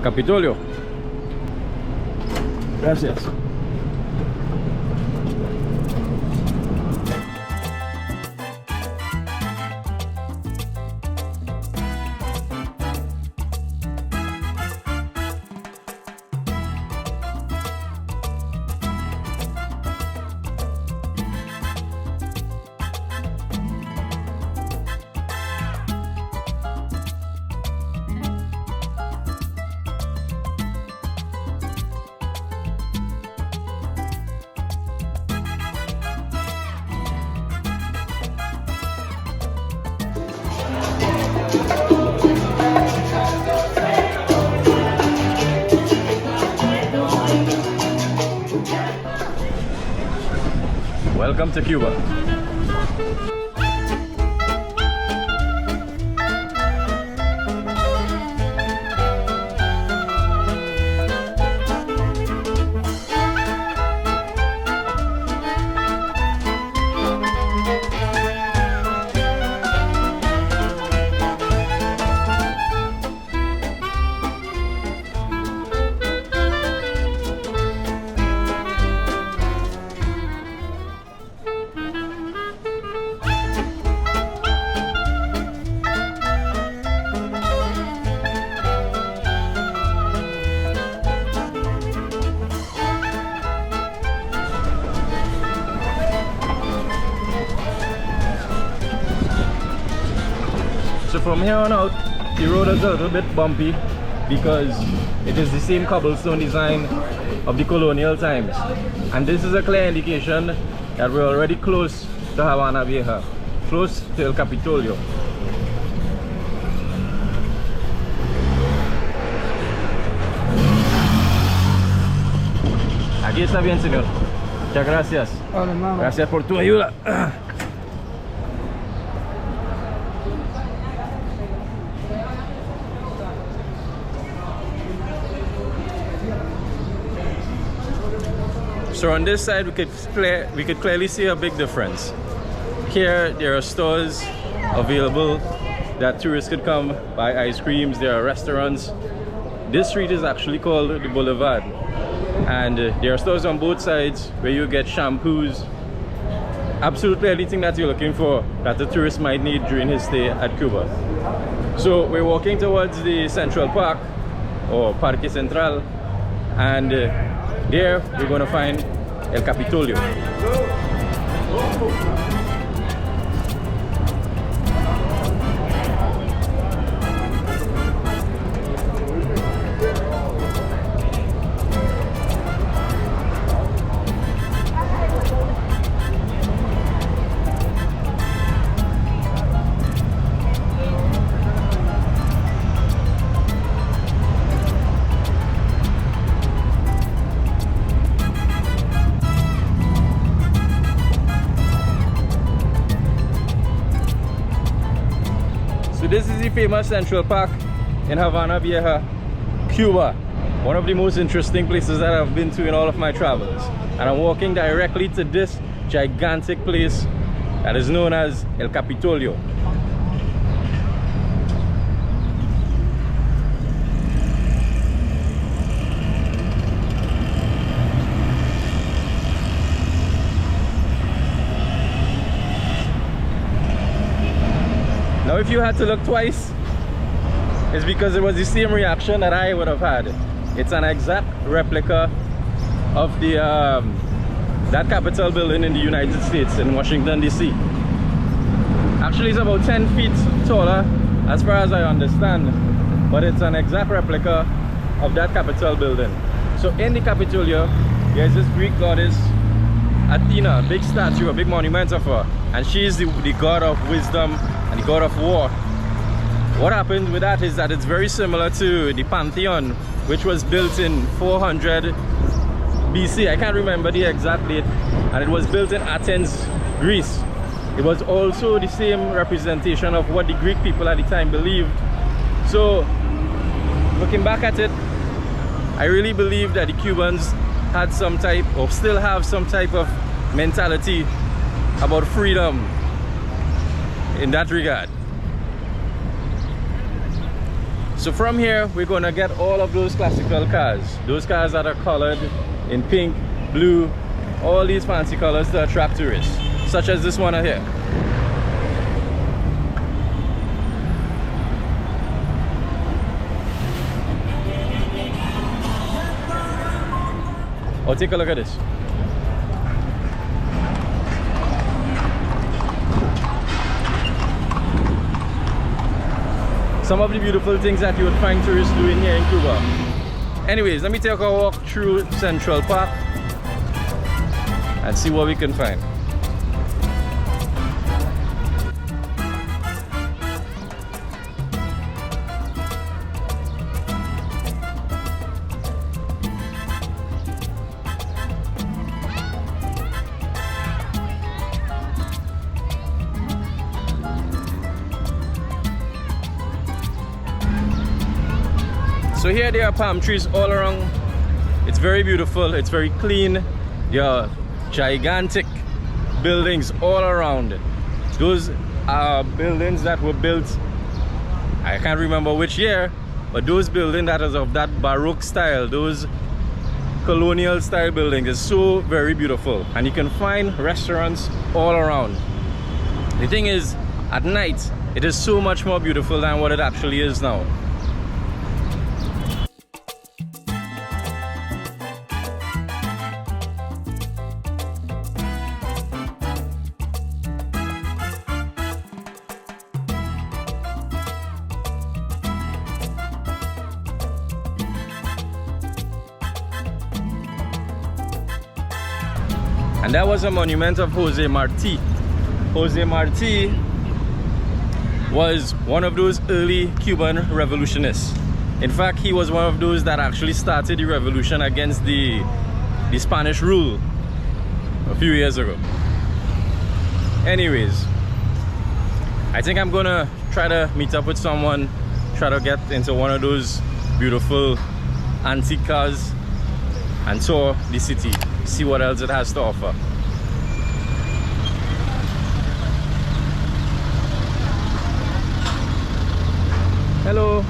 Capitolio. Gracias. Welcome to Cuba. So from here on out, the road is a little bit bumpy because it is the same cobblestone design of the colonial times. And this is a clear indication that we're already close to Habana Vieja, close to El Capitolio. Aquí está bien, señor. Muchas gracias. Gracias por tu ayuda. So on this side, we could clearly see a big difference. Here, there are stores available that tourists could come buy ice creams. There are restaurants. This street is actually called the Boulevard, and there are stores on both sides where you get shampoos, absolutely anything that you're looking for that the tourist might need during his stay at Cuba. So we're walking towards the Central Park, or Parque Central, and there we're going to find El Capitolio. So this is the famous Central Park in Habana Vieja, Cuba. One of the most interesting places that I've been to in all of my travels. And I'm walking directly to this gigantic place that is known as El Capitolio. Now if you had to look twice, it's because it was the same reaction that I would have had. It's an exact replica of the that Capitol building in the United States in Washington, DC. Actually, it's about 10 feet taller as far as I understand, but it's an exact replica of that Capitol building. So in the Capitolio, there's this Greek goddess Athena, a big statue, a big monument of her, and she is the god of wisdom and the god of war. What happened with that is that it's very similar to the Pantheon, which was built in 400 BC. I can't remember the exact date, and it was built in Athens, Greece. It was also the same representation of what the Greek people at the time believed. So looking back at it, I really believe that the Cubans had some type, or still have some type of mentality about freedom in that regard. So from here, we're gonna get all of those classical cars. Those cars that are colored in pink, blue, all these fancy colors to attract tourists, such as this one here. Oh, take a look at this. Some of the beautiful things that you would find tourists doing here in Cuba. Anyways, let me take a walk through Central Park and see what we can find. So here there are palm trees all around. It's very beautiful, it's very clean. There are gigantic buildings all around. Those are buildings that were built, I can't remember which year, but those buildings that is of that Baroque style, those colonial style buildings, is so very beautiful. And you can find restaurants all around. The thing is, at night, it is so much more beautiful than what it actually is now. And that was a monument of Jose Marti. Jose Marti was one of those early Cuban revolutionists. In fact, he was one of those that actually started the revolution against the Spanish rule a few years ago. Anyways, I think I'm gonna try to meet up with someone, try to get into one of those beautiful antique cars and tour the city, see what else it has to offer. Hello.